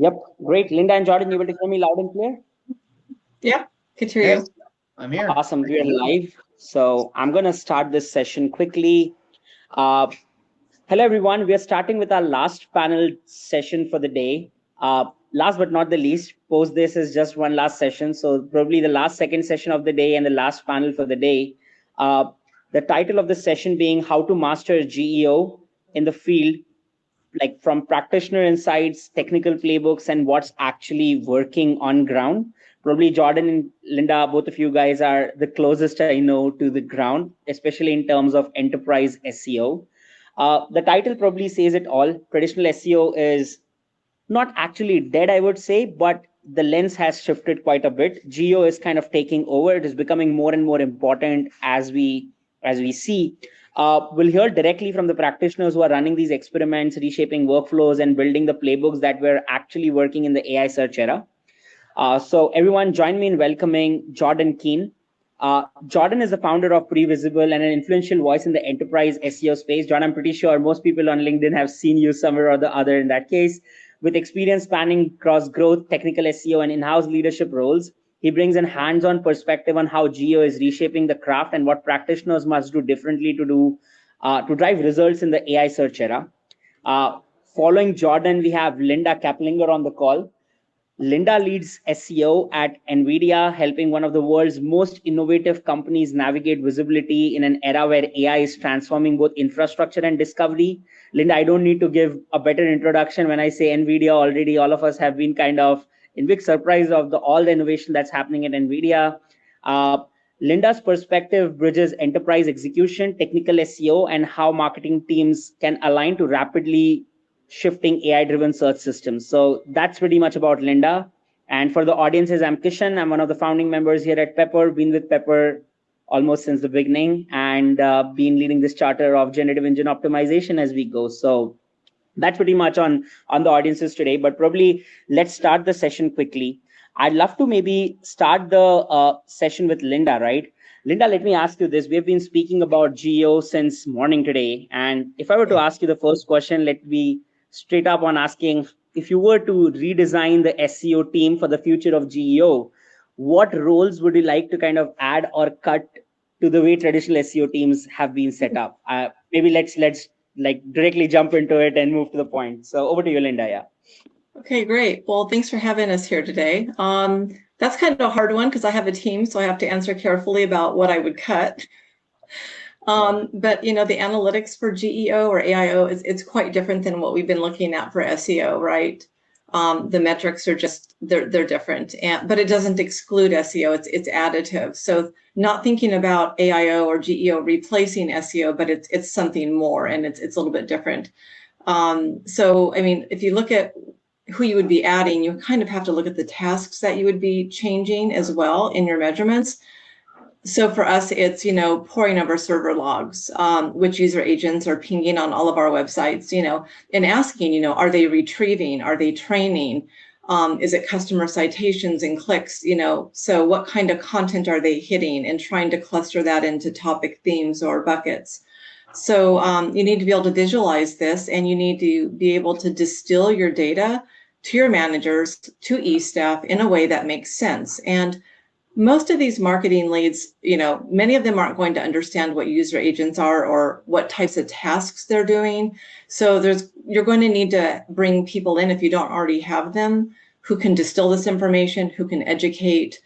Yep, great. Linda and Jordan, you able to hear me loud and clear? Yeah, could hear Yes, you. I'm here. Awesome, we are live. So I'm going to start this session quickly. Uh, Hello, everyone. We are starting with our last panel session for the day. Last but not the least, post this is just one last session. So probably the last second session of the day and the last panel for the day. Uh, the title of the session being How to Master GEO in the Field, like from practitioner insights, technical playbooks, and what's actually working on ground. Probably Jordan and Linda, both of you guys are the closest I know to the ground, especially in terms of enterprise SEO. The title probably says it all. Traditional SEO is not actually dead, I would say, but the lens has shifted quite a bit. Geo is kind of taking over. It is becoming more and more important as we see. We'll hear directly from the practitioners who are running these experiments, reshaping workflows, and building the playbooks that we're actually working in the AI search era. So everyone join me in welcoming Jordan Keene. Jordan is the founder of Previsible and an influential voice in the enterprise SEO space. John, I'm pretty sure most people on LinkedIn have seen you somewhere or the other in that case. With experience spanning cross growth, technical SEO, and in-house leadership roles, he brings a hands-on perspective on how GEO is reshaping the craft and what practitioners must do differently to drive results in the AI search era. Uh, Following Jordan, we have Linda Kaplinger on the call. Linda leads SEO at NVIDIA, helping one of the world's most innovative companies navigate visibility in an era where AI is transforming both infrastructure and discovery. Linda, I don't need to give a better introduction when I say NVIDIA already. All of us have been kind of in big surprise of all the innovation that's happening at NVIDIA. Uh, Linda's perspective bridges enterprise execution, technical SEO, and how marketing teams can align to rapidly shifting AI-driven search systems. So that's pretty much about Linda. And for the audiences, I'm Kishan. I'm one of the founding members here at Pepper. Been with Pepper almost since the beginning, and been leading this charter of generative engine optimization as we go. So that's pretty much on the audiences today. But probably let's start the session quickly. I'd love to maybe start the session with Linda, right? Linda, let me ask you this. We have been speaking about GEO since morning today. And if I were to ask you the first question, let me straight up on asking, if you were to redesign the SEO team for the future of GEO, what roles would you like to kind of add or cut to the way traditional SEO teams have been set up? Maybe let's like directly jump into it and move to the point. So over to you, Linda. Yeah. Okay, great. Well, thanks for having us here today. That's kind of a hard one because I have a team, so I have to answer carefully about what I would cut. But you know, the analytics for GEO or AIO it's quite different than what we've been looking at for SEO, right? The metrics are just they're different, but it doesn't exclude SEO. It's additive. So not thinking about AIO or GEO replacing SEO, but it's something more, and it's a little bit different. So I mean, if you look at who you would be adding, you kind of have to look at the tasks that you would be changing as well in your measurements. So for us, it's, you know, pouring over server logs, which user agents are pinging on all of our websites, you know, and asking, you know, are they retrieving? Are they training? Is it customer citations and clicks? You know, so what kind of content are they hitting, and trying to cluster that into topic themes or buckets. So you need to be able to visualize this, and you need to be able to distill your data to your managers, to e-staff in a way that makes sense. And most of these marketing leads, you know, many of them aren't going to understand what user agents are or what types of tasks they're doing. So you're going to need to bring people in, if you don't already have them, who can distill this information, who can educate.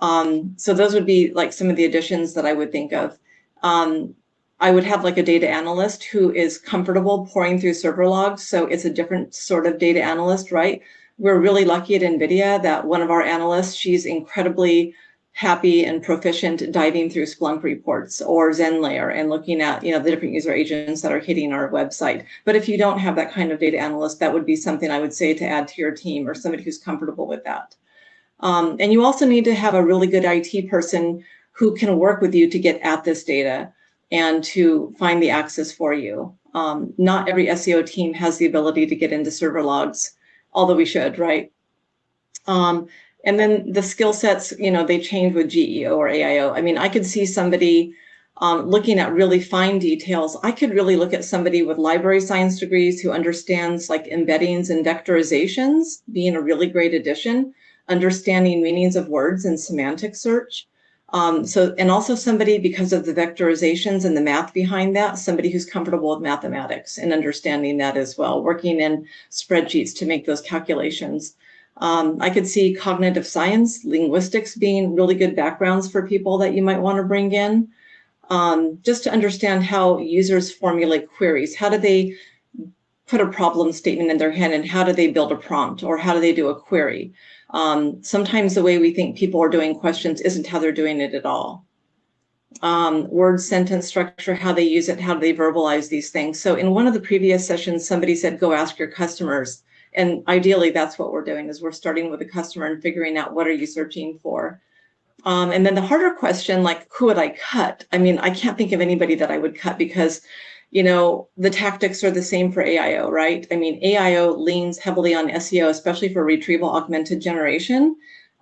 So those would be like some of the additions that I would think of. I would have like a data analyst who is comfortable pouring through server logs. So it's a different sort of data analyst, right? We're really lucky at NVIDIA that one of our analysts, she's incredibly happy and proficient diving through Splunk reports or ZenLayer and looking at, you know, the different user agents that are hitting our website. But if you don't have that kind of data analyst, that would be something I would say to add to your team, or somebody who's comfortable with that. And you also need to have a really good IT person who can work with you to get at this data and to find the access for you. Not every SEO team has the ability to get into server logs, although we should, right? And then the skill sets, you know, they change with GEO or AIO. I mean, I could see somebody looking at really fine details. I could really look at somebody with library science degrees who understands like embeddings and vectorizations being a really great addition, understanding meanings of words and semantic search. And also somebody, because of the vectorizations and the math behind that, somebody who's comfortable with mathematics and understanding that as well, working in spreadsheets to make those calculations. I could see cognitive science, linguistics being really good backgrounds for people that you might want to bring in. Just to understand how users formulate queries. How do they put a problem statement in their head, and how do they build a prompt, or how do they do a query? Sometimes the way we think people are doing questions isn't how they're doing it at all. Word sentence structure, how they use it, how do they verbalize these things. So in one of the previous sessions, somebody said, go ask your customers. And ideally, that's what we're doing, is we're starting with a customer and figuring out what are you searching for. And then the harder question, like, who would I cut? I mean, I can't think of anybody that I would cut, because, you know, the tactics are the same for AIO, right? I mean, AIO leans heavily on SEO, especially for retrieval augmented generation.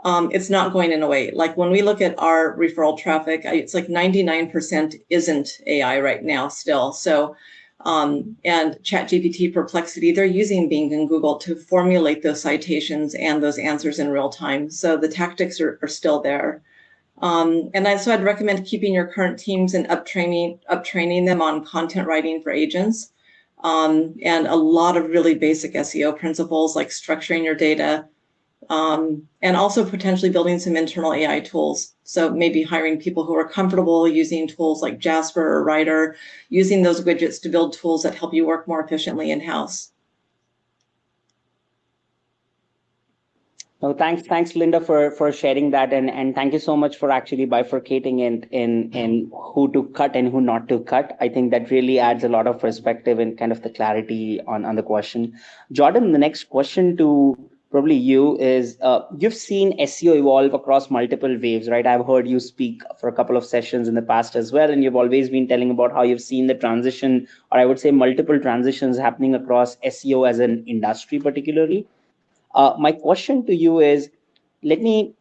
It's not going in a way. Like when we look at our referral traffic, it's like 99% isn't AI right now still. So, and ChatGPT, Perplexity, they're using Bing and Google to formulate those citations and those answers in real time. So the tactics are still there. So I'd recommend keeping your current teams and uptraining them on content writing for agents, and a lot of really basic SEO principles like structuring your data, and also potentially building some internal AI tools. So maybe hiring people who are comfortable using tools like Jasper or Writer, using those widgets to build tools that help you work more efficiently in-house. No, thanks, Linda, for sharing that, and thank you so much for actually bifurcating in who to cut and who not to cut. I think that really adds a lot of perspective and kind of the clarity on the question. Jordan, the next question to probably you is, you've seen SEO evolve across multiple waves, right? I've heard you speak for a couple of sessions in the past as well, and you've always been telling about how you've seen the transition, or I would say multiple transitions happening across SEO as an industry particularly. My question to you is, can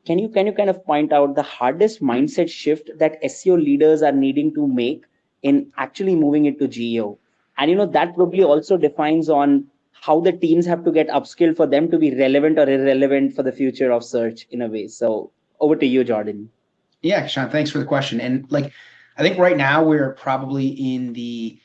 you kind of point out the hardest mindset shift that SEO leaders are needing to make in actually moving into GEO? And that probably also defines on how the teams have to get upskilled for them to be relevant or irrelevant for the future of search in a way. So over to you, Jordan. Yeah, Sean, thanks for the question. And I think right now we're probably in the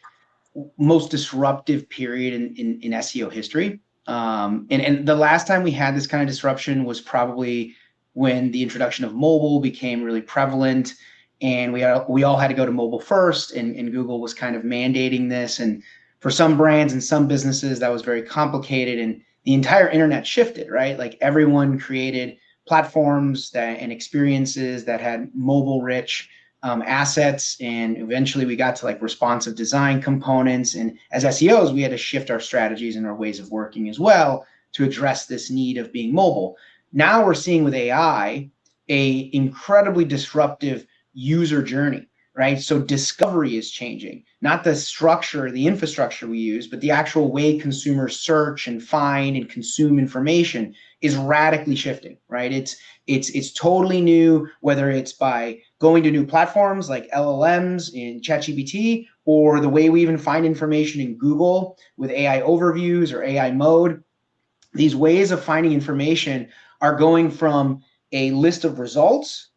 most disruptive period in SEO history. And the last time we had this kind of disruption was probably when the introduction of mobile became really prevalent, and we all had to go to mobile first, and Google was kind of mandating this. And for some brands and some businesses, that was very complicated, and the entire internet shifted, right? Like everyone created platforms and experiences that had mobile rich assets, and eventually we got to responsive design components. And as SEOs, we had to shift our strategies and our ways of working as well to address this need of being mobile. Now we're seeing with AI a incredibly disruptive user journey, right? So discovery is changing, not the structure, the infrastructure we use, but the actual way consumers search and find and consume information is radically shifting, right? It's totally new, whether it's by going to new platforms like LLMs in ChatGPT, or the way we even find information in Google with AI overviews or AI mode. These ways of finding information are going from a list of results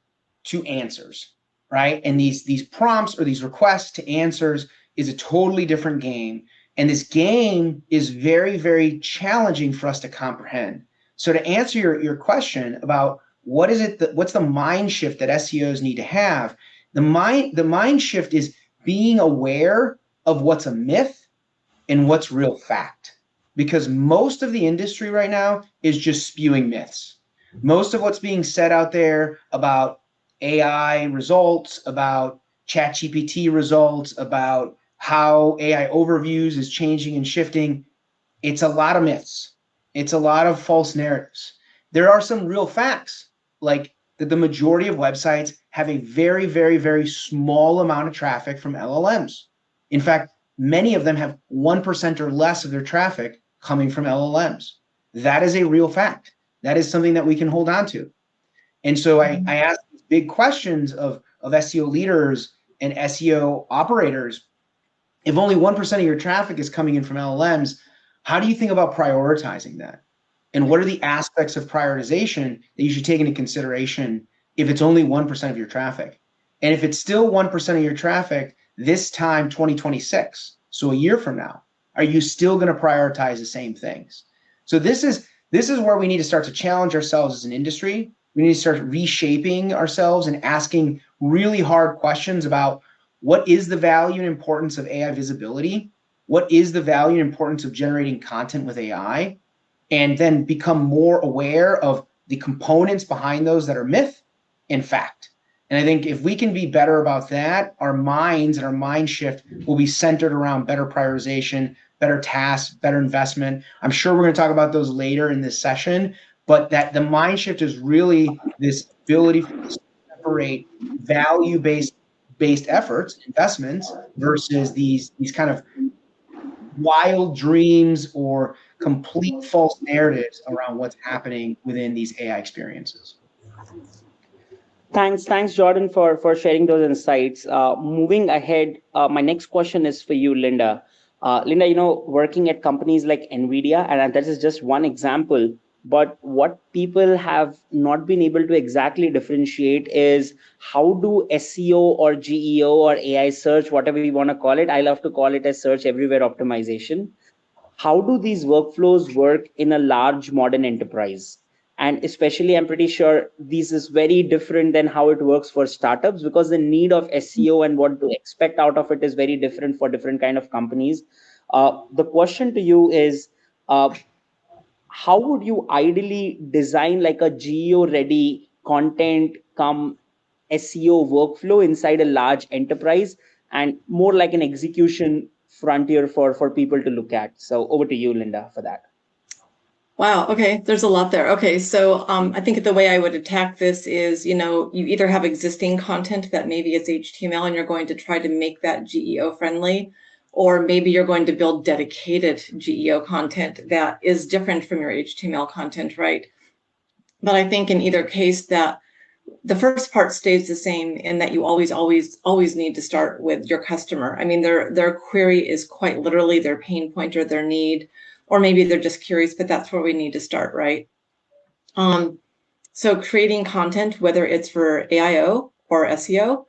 to answers, right? And these prompts or these requests to answers is a totally different game. And this game is very, very challenging for us to comprehend. So to answer your question about what's the mind shift that SEOs need to have, the mind shift is being aware of what's a myth and what's real fact. Because most of the industry right now is just spewing myths. Most of what's being said out there about AI results, about ChatGPT results, about how AI overviews is changing and shifting, it's a lot of myths. It's a lot of false narratives. There are some real facts, like that the majority of websites have a very, very, very small amount of traffic from LLMs. In fact, many of them have 1% or less of their traffic coming from LLMs. That is a real fact. That is something that we can hold on to. And so I ask these big questions of SEO leaders and SEO operators, if only 1% of your traffic is coming in from LLMs, how do you think about prioritizing that? And what are the aspects of prioritization that you should take into consideration if it's only 1% of your traffic? And if it's still 1% of your traffic this time, 2026, so a year from now, are you still going to prioritize the same things? So this is where we need to start to challenge ourselves as an industry. We need to start reshaping ourselves and asking really hard questions about what is the value and importance of AI visibility? What is the value and importance of generating content with AI? And then become more aware of the components behind those that are myth and fact. And I think if we can be better about that, our minds and our mind shift will be centered around better prioritization, better tasks, better investment. I'm sure we're going to talk about those later in this session, but that the mind shift is really this ability to separate value-based efforts, investments, versus these kind of wild dreams or complete false narratives around what's happening within these AI experiences. Thanks, Jordan, for sharing those insights. Moving ahead, my next question is for you, Linda. Linda, working at companies like NVIDIA, and that is just one example, but what people have not been able to exactly differentiate is how do SEO or GEO or AI search, whatever you want to call it, I love to call it as search everywhere optimization. How do these workflows work in a large modern enterprise? And especially, I'm pretty sure this is very different than how it works for startups, because the need of SEO and what to expect out of it is very different for different kind of companies. The question to you is, how would you ideally design like a GEO ready content come SEO workflow inside a large enterprise, and more like an execution frontier for people to look at? So over to you, Linda, for that. Wow. Okay. There's a lot there. Okay. So I think the way I would attack this is, you either have existing content that maybe it's HTML and you're going to try to make that GEO friendly, or maybe you're going to build dedicated GEO content that is different from your HTML content, right? But I think in either case that the first part stays the same in that you always need to start with your customer. I mean, their query is quite literally their pain point or their need, or maybe they're just curious, but that's where we need to start, right? So creating content, whether it's for AIO or SEO,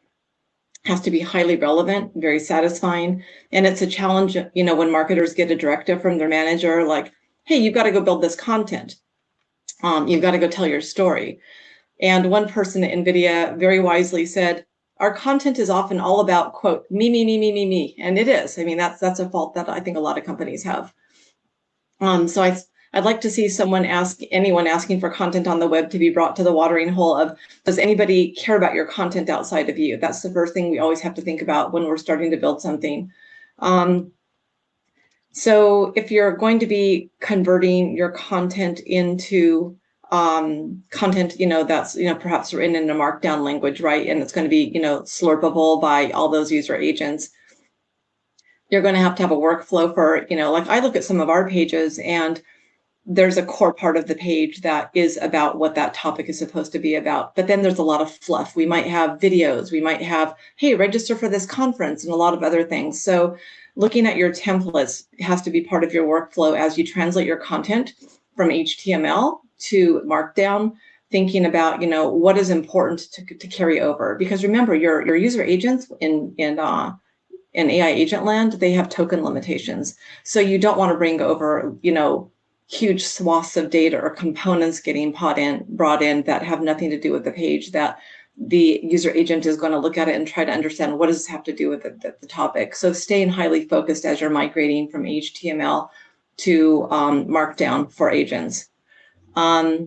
has to be highly relevant, very satisfying. And it's a challenge, when marketers get a directive from their manager, like, hey, you've got to go build this content. You've got to go tell your story. And one person at NVIDIA very wisely said, our content is often all about, quote, me, me, me, me, me, me. And it is. I mean, that's a fault that I think a lot of companies have. So I'd like to see anyone asking for content on the web to be brought to the watering hole of, does anybody care about your content outside of you? That's the first thing we always have to think about when we're starting to build something. So if you're going to be converting your content into content, that's, perhaps written in a markdown language, right? And it's going to be, slurpable by all those user agents. You're going to have a workflow for, like I look at some of our pages and there's a core part of the page that is about what that topic is supposed to be about. But then there's a lot of fluff. We might have videos. We might have, hey, register for this conference, and a lot of other things. So looking at your templates has to be part of your workflow as you translate your content from HTML to Markdown, thinking about, what is important to carry over. Because remember, your user agents in AI agent land, they have token limitations. So you don't want to bring over, huge swaths of data or components getting brought in that have nothing to do with the page, that the user agent is going to look at it and try to understand, what does this have to do with the topic? So staying highly focused as you're migrating from HTML to Markdown for agents. I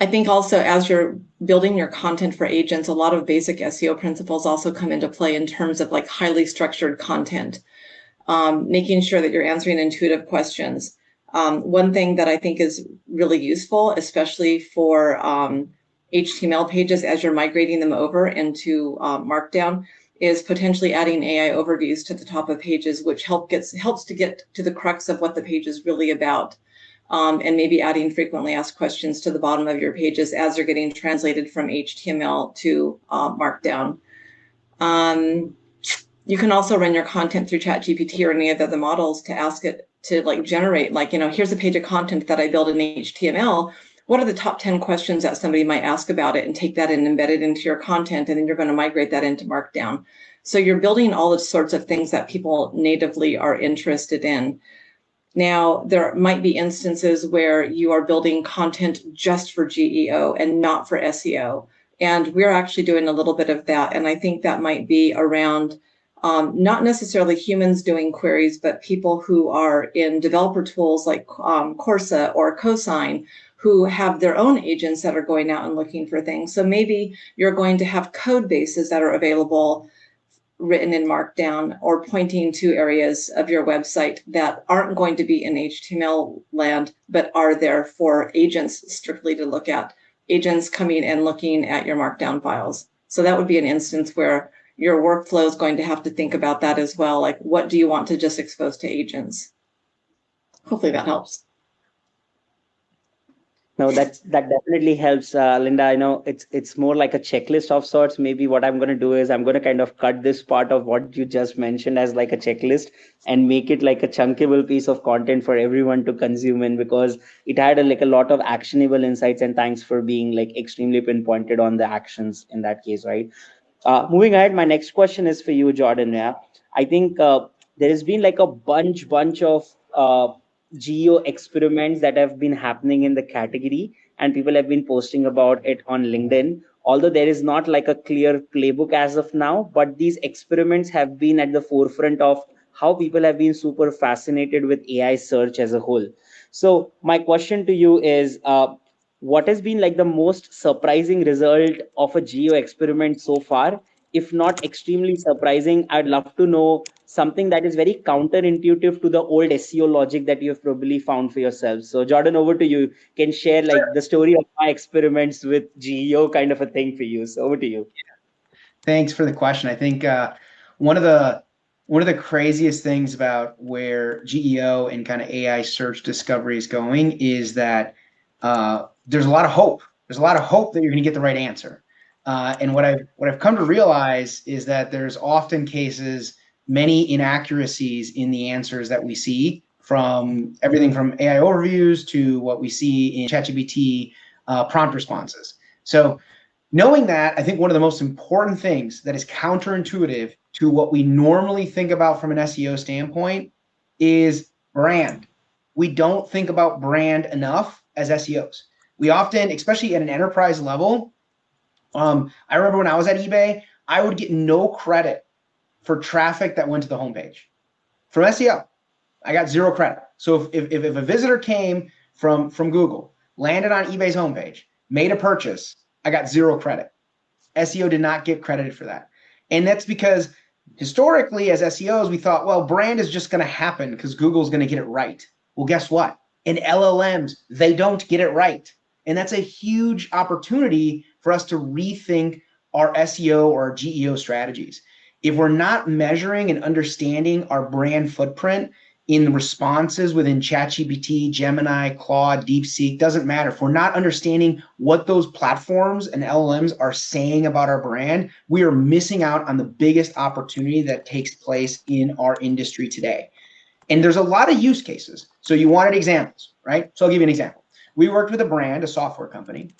think also as you're building your content for agents, a lot of basic SEO principles also come into play in terms of like highly structured content, making sure that you're answering intuitive questions. One thing that I think is really useful, especially for HTML pages as you're migrating them over into Markdown, is potentially adding AI overviews to the top of pages, which helps to get to the crux of what the page is really about. And maybe adding frequently asked questions to the bottom of your pages as they're getting translated from HTML to Markdown. You can also run your content through ChatGPT or any of the other models to ask it to like generate, like, here's a page of content that I built in HTML. What are the top 10 questions that somebody might ask about it, and take that and embed it into your content, and then you're going to migrate that into Markdown. So you're building all the sorts of things that people natively are interested in. Now, there might be instances where you are building content just for GEO and not for SEO. And we're actually doing a little bit of that. And I think that might be around not necessarily humans doing queries, but people who are in developer tools like Corsa or Cosign, who have their own agents that are going out and looking for things. So maybe you're going to have code bases that are available written in Markdown or pointing to areas of your website that aren't going to be in HTML land, but are there for agents strictly to look at, agents coming and looking at your Markdown files. So that would be an instance where your workflow is going to have to think about that as well. Like, what do you want to just expose to agents? Hopefully that helps. No, that definitely helps, Linda. I know it's more like a checklist of sorts. Maybe what I'm going to do is I'm going to kind of cut this part of what you just mentioned as like a checklist and make it like a chunkable piece of content for everyone to consume in, because it had like a lot of actionable insights. And thanks for being like extremely pinpointed on the actions in that case, right? Moving ahead, my next question is for you, Jordan. Yeah, I think there has been like a bunch of geo experiments that have been happening in the category, and people have been posting about it on LinkedIn. Although there is not like a clear playbook as of now, but these experiments have been at the forefront of how people have been super fascinated with AI search as a whole. So my question to you is, what has been like the most surprising result of a geo experiment so far? If not extremely surprising, I'd love to know something that is very counterintuitive to the old SEO logic that you have probably found for yourself. So Jordan, over to you. Can share like the story of my experiments with GEO kind of a thing for you. So over to you. Thanks for the question. I think one of the craziest things about where GEO and kind of AI search discovery is going is that there's a lot of hope. There's a lot of hope that you're going to get the right answer. And what I've come to realize is that there's often cases, many inaccuracies in the answers that we see, from everything from AI overviews to what we see in ChatGPT prompt responses. So knowing that, I think one of the most important things that is counterintuitive to what we normally think about from an SEO standpoint is brand. We don't think about brand enough as SEOs. We often, especially at an enterprise level, I remember when I was at eBay, I would get no credit for traffic that went to the homepage. From SEO, I got zero credit. So if a visitor came from Google, landed on eBay's homepage, made a purchase, I got zero credit. SEO did not get credited for that. And that's because historically as SEOs, we thought, well, brand is just going to happen because Google's going to get it right. Well, guess what? In LLMs, they don't get it right. And that's a huge opportunity for us to rethink our SEO or our GEO strategies. If we're not measuring and understanding our brand footprint in the responses within ChatGPT, Gemini, Claude, DeepSeek, doesn't matter. If we're not understanding what those platforms and LLMs are saying about our brand, we are missing out on the biggest opportunity that takes place in our industry today. And there's a lot of use cases. So you wanted examples, right? So I'll give you an example. We worked with a brand, a software company,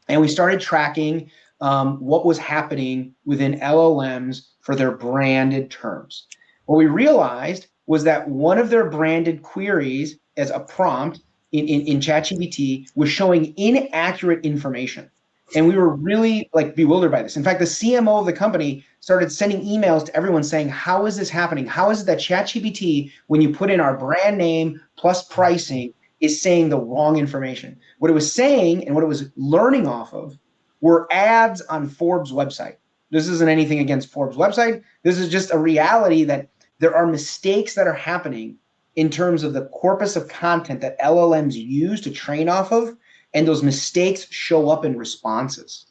and we started tracking what was happening within LLMs for their branded terms. What we realized was that one of their branded queries as a prompt in ChatGPT was showing inaccurate information. And we were really like bewildered by this. In fact, the CMO of the company started sending emails to everyone saying, how is this happening? How is it that ChatGPT, when you put in our brand name plus pricing, is saying the wrong information? What it was saying and what it was learning off of were ads on Forbes' website. This isn't anything against Forbes' website. This is just a reality that there are mistakes that are happening in terms of the corpus of content that LLMs use to train off of, and those mistakes show up in responses.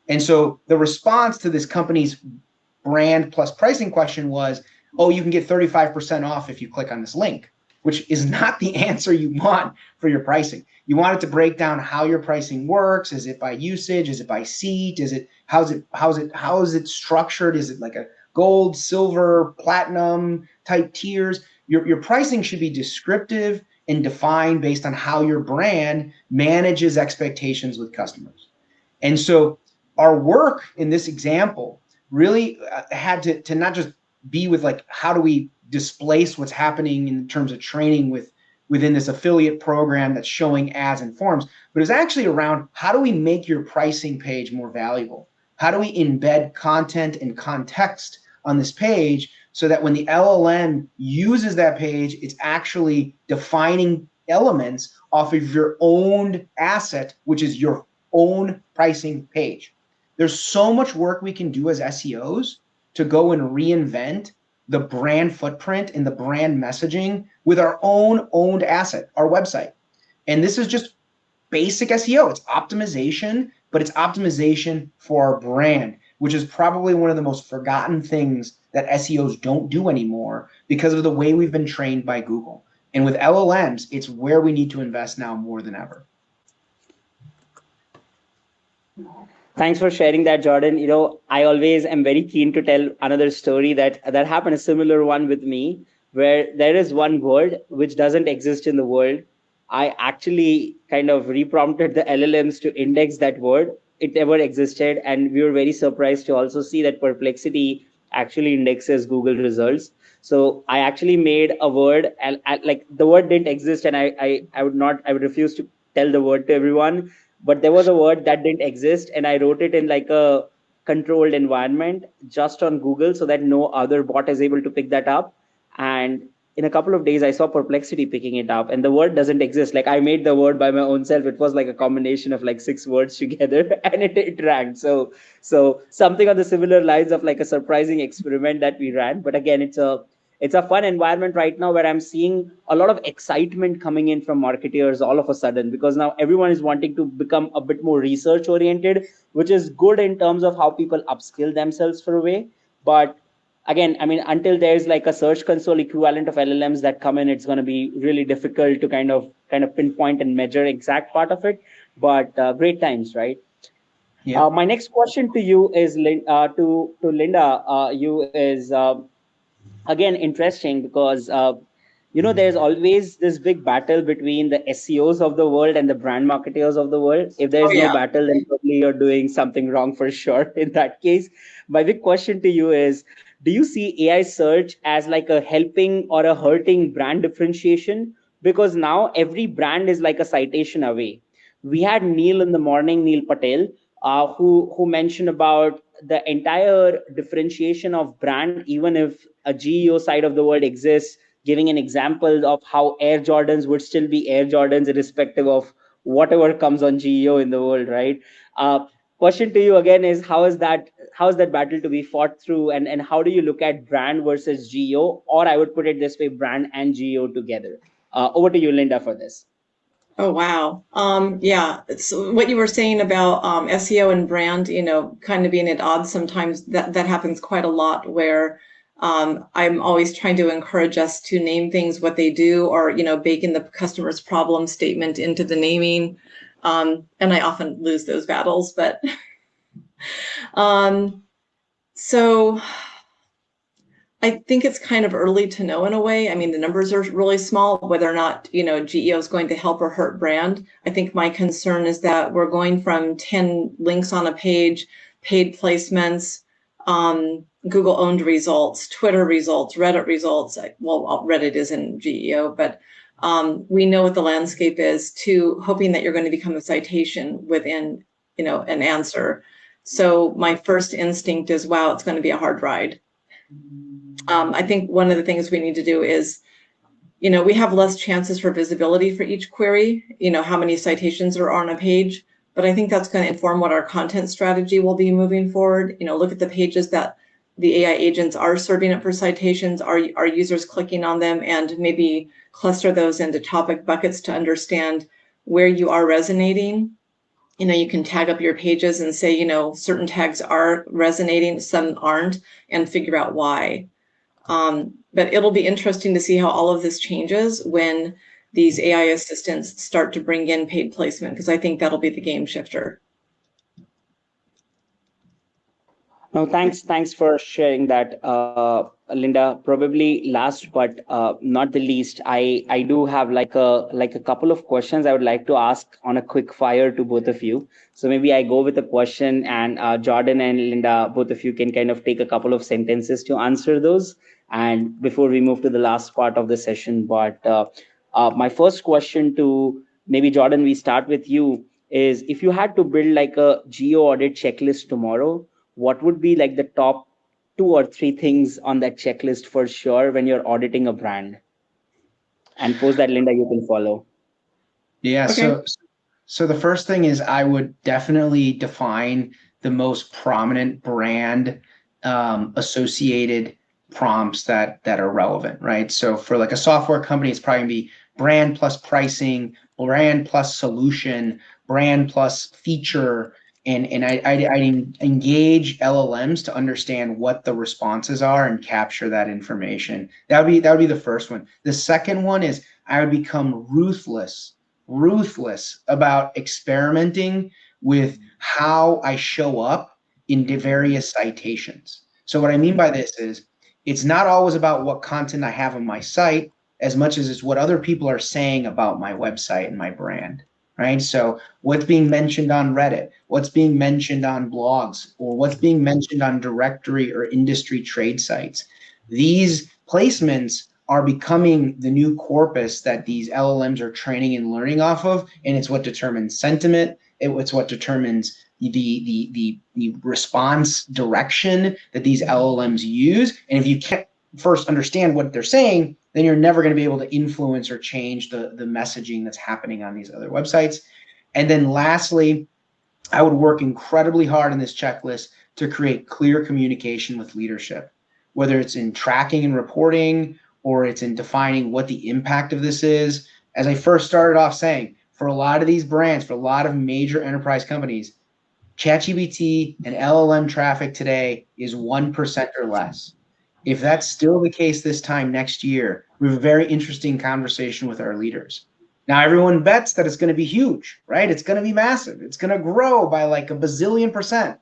And so the response to this company's brand plus pricing question was, oh, you can get 35% off if you click on this link, which is not the answer you want for your pricing. You want it to break down how your pricing works. Is it by usage? Is it by seat? Is it How is it structured? Is it like a gold, silver, platinum type tiers? Your pricing should be descriptive and defined based on how your brand manages expectations with customers. And so our work in this example really had to not just be with like, how do we displace what's happening in terms of training within this affiliate program that's showing ads and forms, but it's actually around how do we make your pricing page more valuable? How do we embed content and context on this page so that when the LLM uses that page, it's actually defining elements off of your own asset, which is your own pricing page. There's so much work we can do as SEOs to go and reinvent the brand footprint and the brand messaging with our own owned asset, our website. And this is just basic SEO. It's optimization, but it's optimization for our brand, which is probably one of the most forgotten things that SEOs don't do anymore because of the way we've been trained by Google. And with LLMs, it's where we need to invest now more than ever. Thanks for sharing that, Jordan. I always am very keen to tell another story that happened, a similar one with me, where there is one word which doesn't exist in the world. I actually kind of reprompted the LLMs to index that word. It never existed. And we were very surprised to also see that Perplexity actually indexes Google results. So I actually made a word, and like the word didn't exist, and I would refuse to tell the word to everyone. But there was a word that didn't exist, and I wrote it in like a controlled environment just on Google so that no other bot is able to pick that up. And in a couple of days, I saw Perplexity picking it up, and the word doesn't exist. Like I made the word by my own self. It was like a combination of like 6 words together, and it ranked. So something on the similar lines of like a surprising experiment that we ran. But again, it's a fun environment right now where I'm seeing a lot of excitement coming in from marketeers all of a sudden, because now everyone is wanting to become a bit more research oriented, which is good in terms of how people upskill themselves for a way. But again, I mean, until there's like a search console equivalent of LLMs that come in, it's going to be really difficult to kind of pinpoint and measure exact part of it. But great times, right? Yeah. My next question to you is to Linda. You is again interesting because there's always this big battle between the SEOs of the world and the brand marketers of the world. If there's no battle, then probably you're doing something wrong for sure. In that case, my big question to you is, do you see AI search as like a helping or a hurting brand differentiation? Because now every brand is like a citation away. We had Neil in the morning, Neil Patel, who mentioned about the entire differentiation of brand, even if a GEO side of the world exists, giving an example of how Air Jordans would still be Air Jordans irrespective of whatever comes on GEO in the world, right? Question to you again is, how is that battle to be fought through, and how do you look at brand versus GEO, or I would put it this way, brand and GEO together? Over to you, Linda, for this. Oh, wow. Yeah. So what you were saying about SEO and brand, kind of being at odds sometimes, that happens quite a lot, where I'm always trying to encourage us to name things what they do, or, bake in the customer's problem statement into the naming. And I often lose those battles, but so I think it's kind of early to know in a way. I mean, the numbers are really small, whether or not, GEO is going to help or hurt brand. I think my concern is that we're going from 10 links on a page, paid placements, Google owned results, Twitter results, Reddit results. Well, Reddit is in GEO, but we know what the landscape is, to hoping that you're going to become a citation within, an answer. So my first instinct is, wow, it's going to be a hard ride. I think one of the things we need to do is, we have less chances for visibility for each query, how many citations are on a page, but I think that's going to inform what our content strategy will be moving forward. Look at the pages that the AI agents are serving up for citations. Are users clicking on them, and maybe cluster those into topic buckets to understand where you are resonating. You can tag up your pages and say, certain tags are resonating, some aren't, and figure out why. But it'll be interesting to see how all of this changes when these AI assistants start to bring in paid placement, because I think that'll be the game shifter. No, thanks for sharing that, Linda. Probably last but not the least, I do have like a couple of questions I would like to ask on a quick fire to both of you. So maybe I go with a question, and Jordan and Linda, both of you can kind of take a couple of sentences to answer those. And before we move to the last part of the session, but my first question to maybe Jordan, we start with you, is if you had to build like a geo audit checklist tomorrow, what would be like the top 2 or 3 things on that checklist for sure when you're auditing a brand? And post that, Linda, you can follow. Yeah. Okay. So the first thing is I would definitely define the most prominent brand associated prompts that are relevant, right? So for like a software company, it's probably gonna be brand plus pricing, brand plus solution, brand plus feature, and I engage LLMs to understand what the responses are and capture that information. That would be the first one. The second one is I would become ruthless about experimenting with how I show up in the various citations. So what I mean by this is it's not always about what content I have on my site as much as it's what other people are saying about my website and my brand, right? So what's being mentioned on Reddit, what's being mentioned on blogs, or what's being mentioned on directory or industry trade sites. These placements are becoming the new corpus that these LLMs are training and learning off of, and it's what determines sentiment. It's what determines the response direction that these LLMs use. And if you can't first understand what they're saying, then you're never going to be able to influence or change the messaging that's happening on these other websites. And then lastly, I would work incredibly hard in this checklist to create clear communication with leadership, whether it's in tracking and reporting or it's in defining what the impact of this is. As I first started off saying, for a lot of these brands, for a lot of major enterprise companies, ChatGPT and LLM traffic today is 1% or less. If that's still the case this time next year, we have a very interesting conversation with our leaders. Now, everyone bets that it's going to be huge, right? It's going to be massive. It's going to grow by like a bazillion percent.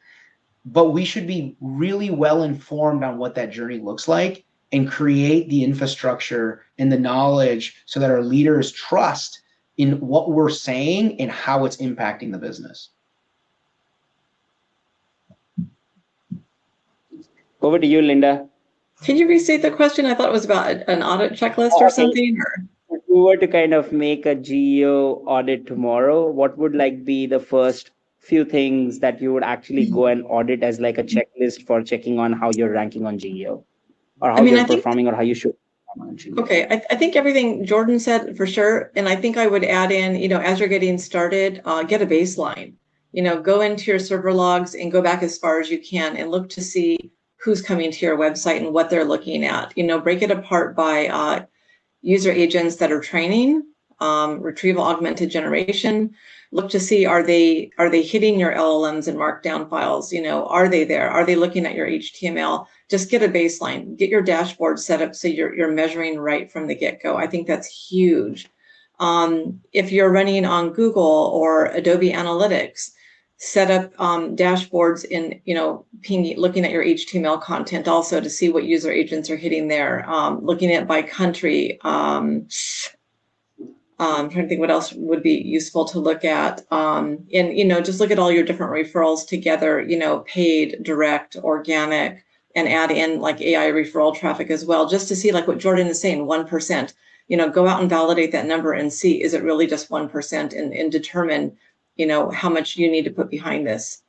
But we should be really well informed on what that journey looks like and create the infrastructure and the knowledge so that our leaders trust in what we're saying and how it's impacting the business. Over to you, Linda. Can you restate the question? I thought it was about an audit checklist or something. Or... If you were to kind of make a GEO audit tomorrow, what would like be the first few things that you would actually go and audit as like a checklist for checking on how you're ranking on GEO, or how you're performing, or how you should perform on GEO? Okay, I think everything Jordan said for sure. And I think I would add in, as you're getting started, get a baseline. Go into your server logs and go back as far as you can and look to see who's coming to your website and what they're looking at. Break it apart by user agents that are training, retrieval augmented generation. Look to see, are they hitting your LLMs and markdown files? Are they there? Are they looking at your HTML? Just get a baseline, get your dashboard set up so you're measuring right from the get-go. I think that's huge. If you're running on Google or Adobe Analytics, set up dashboards in, looking at your HTML content also to see what user agents are hitting there, looking at by country. I'm trying to think what else would be useful to look at. And, just look at all your different referrals together, paid, direct, organic, and add in like AI referral traffic as well, just to see like what Jordan is saying, 1%. Go out and validate that number and see, is it really just 1%, and determine, how much you need to put behind this.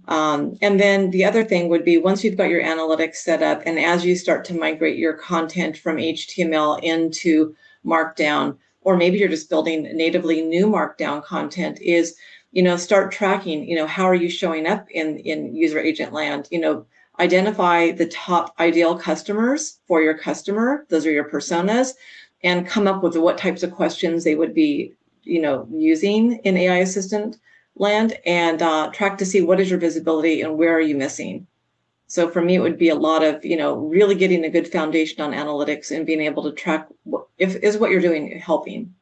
And then the other thing would be, once you've got your analytics set up, and as you start to migrate your content from HTML into Markdown, or maybe you're just building natively new Markdown content, is, start tracking, how are you showing up in user agent land? Identify the top ideal customers for your customer. Those are your personas, and come up with what types of questions they would be, using in AI assistant land, and track to see what is your visibility and where are you missing. So for me, it would be a lot of, really getting a good foundation on analytics and being able to track is what you're doing helping.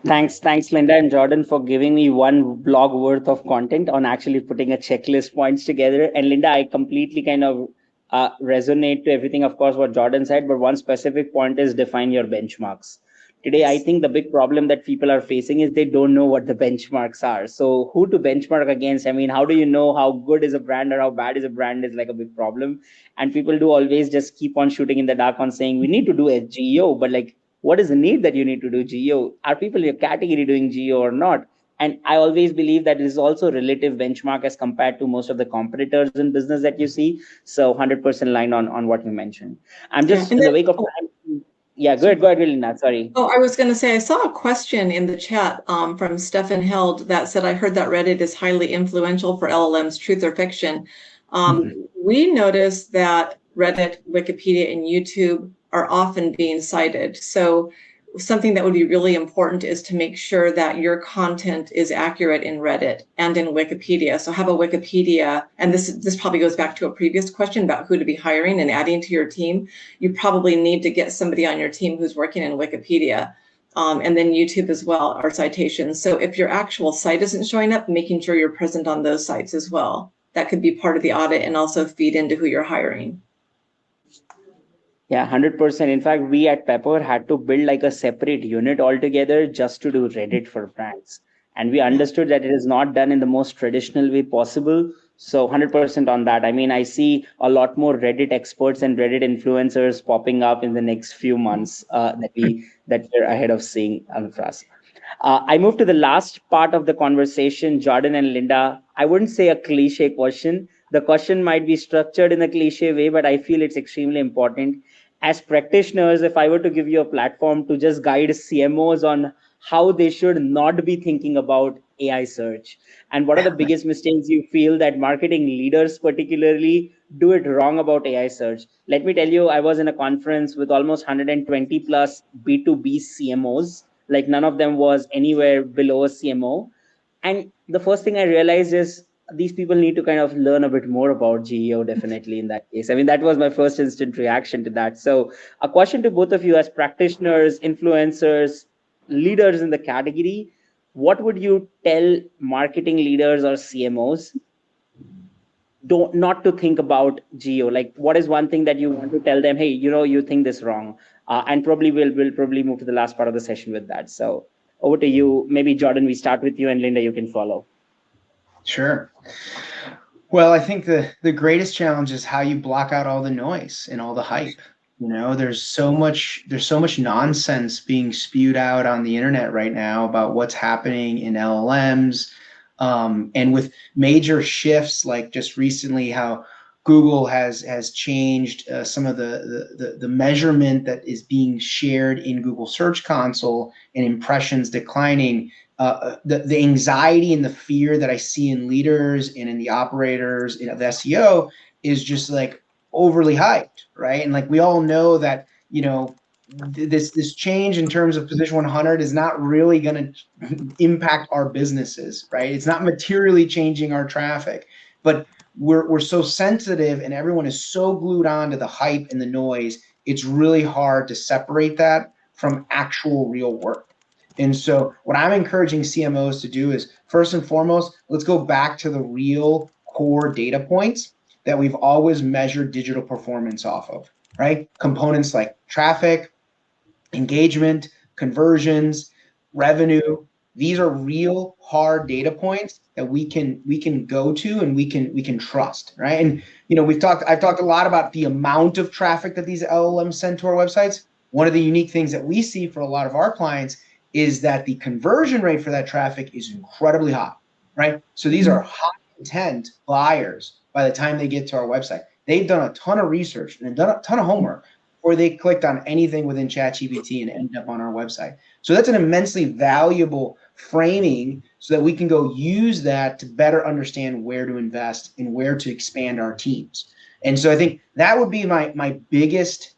Thanks, Linda and Jordan, for giving me one blog worth of content on actually putting a checklist points together. And Linda, I completely kind of resonate to everything, of course, what Jordan said, but one specific point is define your benchmarks. Today, I think the big problem that people are facing is they don't know what the benchmarks are. So, who to benchmark against? I mean, how do you know how good is a brand or how bad is a brand is like a big problem. And people do always just keep on shooting in the dark on saying we need to do a GEO, but like, what is the need that you need to do GEO? Are people in your category doing GEO or not? And I always believe that it is also relative benchmark as compared to most of the competitors in business that you see. So 100% line on what you mentioned. I'm Yeah, just and in then, the wake of time. Yeah, go ahead, Lina. Sorry. oh, I was going to say, I saw a question in the chat from Stefan Held that said, I heard that Reddit is highly influential for LLMs, truth or fiction. We noticed that Reddit, Wikipedia, and YouTube are often being cited. So something that would be really important is to make sure that your content is accurate in Reddit and in Wikipedia. So have a Wikipedia, and this probably goes back to a previous question about who to be hiring and adding to your team. You probably need to get somebody on your team who's working in Wikipedia. And then YouTube as well, our citations. So if your actual site isn't showing up, making sure you're present on those sites as well. That could be part of the audit and also feed into who you're hiring. Yeah, 100%. In fact, we at Pepper had to build like a separate unit altogether just to do Reddit for brands. And we understood that it is not done in the most traditional way possible. So 100% on that. I mean, I see a lot more Reddit experts and Reddit influencers popping up in the next few months that we're ahead of seeing for us. I move to the last part of the conversation, Jordan and Linda. I wouldn't say a cliche question. The question might be structured in a cliche way, but I feel it's extremely important. As practitioners, if I were to give you a platform to just guide CMOs on how they should not be thinking about AI search, and what are the biggest mistakes you feel that marketing leaders particularly do it wrong about AI search? Let me tell you, I was in a conference with almost 120 plus B2B CMOs, like none of them was anywhere below a CMO. And the first thing I realized is these people need to kind of learn a bit more about GEO, definitely in that case. I mean, that was my first instant reaction to that. So a question to both of you as practitioners, influencers, leaders in the category, what would you tell marketing leaders or CMOs don't not to think about GEO? Like, what is one thing that you want to tell them? Hey, you think this wrong, and probably we'll probably move to the last part of the session with that. So over to you. Maybe Jordan, we start with you, and Linda, you can follow. Sure. Well, I think the greatest challenge is how you block out all the noise and all the hype. There's so much nonsense being spewed out on the internet right now about what's happening in LLMs, and with major shifts like just recently how Google has changed some of the measurement that is being shared in Google Search Console and impressions declining. The anxiety and the fear that I see in leaders and in the operators of SEO is just like overly hyped, right? And like we all know that this change in terms of position 100 is not really going to impact our businesses, right? It's not materially changing our traffic, but we're so sensitive and everyone is so glued on to the hype and the noise. It's really hard to separate that from actual real work. And so what I'm encouraging CMOs to do is, first and foremost, let's go back to the real core data points that we've always measured digital performance off of, right? Components like traffic, engagement, conversions, revenue. These are real hard data points that we can go to and we can trust, right? And I've talked a lot about the amount of traffic that these LLMs send to our websites. One of the unique things that we see for a lot of our clients is that the conversion rate for that traffic is incredibly high, right? So these are high intent buyers by the time they get to our website. They've done a ton of research and done a ton of homework before they clicked on anything within ChatGPT and ended up on our website. So that's an immensely valuable framing so that we can go use that to better understand where to invest and where to expand our teams. And so I think that would be my biggest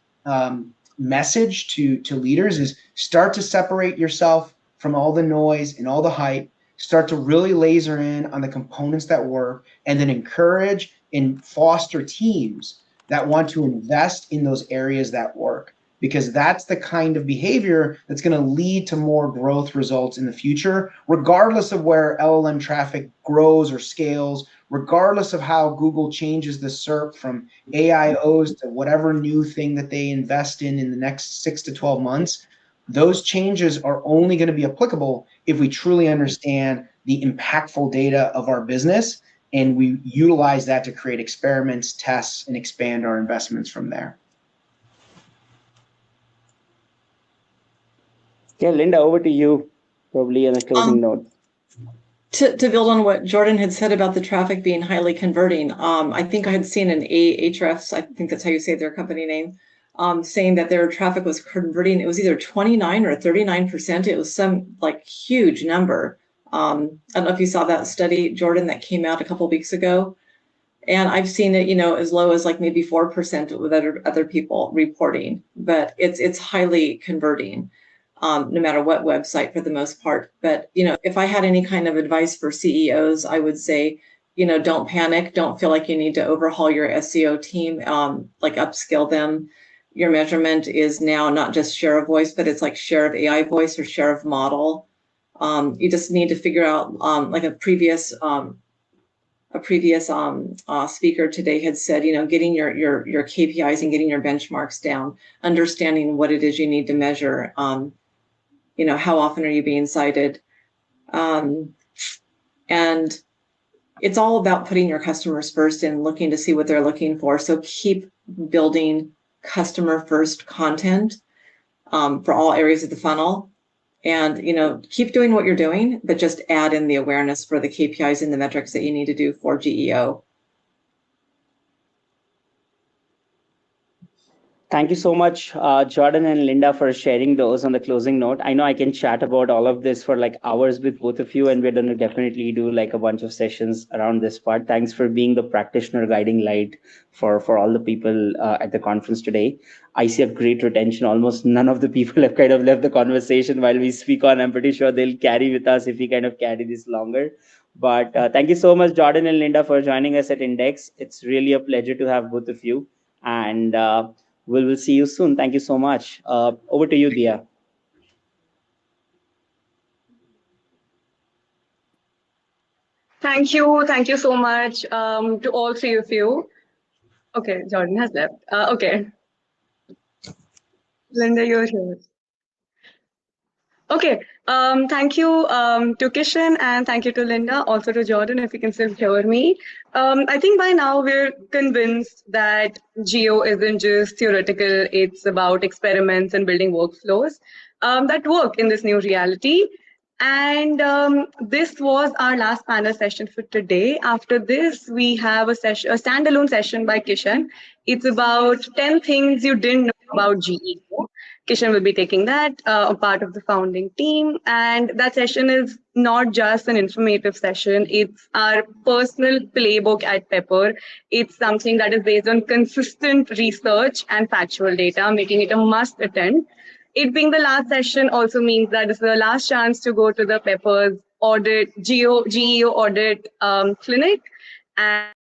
message to leaders is start to separate yourself from all the noise and all the hype, start to really laser in on the components that work, and then encourage and foster teams that want to invest in those areas that work. because that's the kind of behavior that's going to lead to more growth results in the future, regardless of where LLM traffic grows or scales, regardless of how Google changes the SERP from AIOs to whatever new thing that they invest in the next 6 to 12 months. Those changes are only going to be applicable if we truly understand the impactful data of our business, and we utilize that to create experiments, tests, and expand our investments from there. Yeah, Linda, over to you, probably on a closing note. To build on what Jordan had said about the traffic being highly converting, I think I had seen an Ahrefs, I think that's how you say their company name, saying that their traffic was converting. It was either 29 or 39%. It was some like huge number. I don't know if you saw that study, Jordan, that came out a couple of weeks ago. And I've seen it, as low as like maybe 4% with other people reporting, but it's highly converting. No matter what website for the most part. But, if I had any kind of advice for CEOs, I would say, don't panic. Don't feel like you need to overhaul your SEO team, like upskill them. Your measurement is now not just share of voice, but it's like share of AI voice or share of model. You just need to figure out, like a previous speaker today had said, getting your KPIs and getting your benchmarks down, understanding what it is you need to measure. How often are you being cited? And it's all about putting your customers first and looking to see what they're looking for. So keep building customer first content for all areas of the funnel. And, keep doing what you're doing, but just add in the awareness for the KPIs and the metrics that you need to do for GEO. Thank you so much, Jordan and Linda, for sharing those on the closing note. I know I can chat about all of this for like hours with both of you, and we're going to definitely do like a bunch of sessions around this part. Thanks for being the practitioner guiding light for all the people at the conference today. I see a great retention. Almost none of the people have kind of left the conversation while we speak on. I'm pretty sure they'll carry with us if we kind of carry this longer. But thank you so much, Jordan and Linda, for joining us at Index. It's really a pleasure to have both of you. And we'll see you soon. Thank you so much. Over to you, Dia. Thank you so much to all three of you. Okay, Jordan has left. Okay. Linda, you're here. Okay, thank you to Kishan, and thank you to Linda, also to Jordan, if you can still hear me. I think by now we're convinced that GEO isn't just theoretical, it's about experiments and building workflows that work in this new reality. And this was our last panel session for today. After this, we have a standalone session by Kishan. It's about 10 things you didn't know about GEO. Kishan will be taking that, a part of the founding team. And that session is not just an informative session. It's our personal playbook at Pepper. It's something that is based on consistent research and factual data, making it a must attend. It being the last session also means that it's the last chance to go to the Pepper's audit, GEO audit clinic. And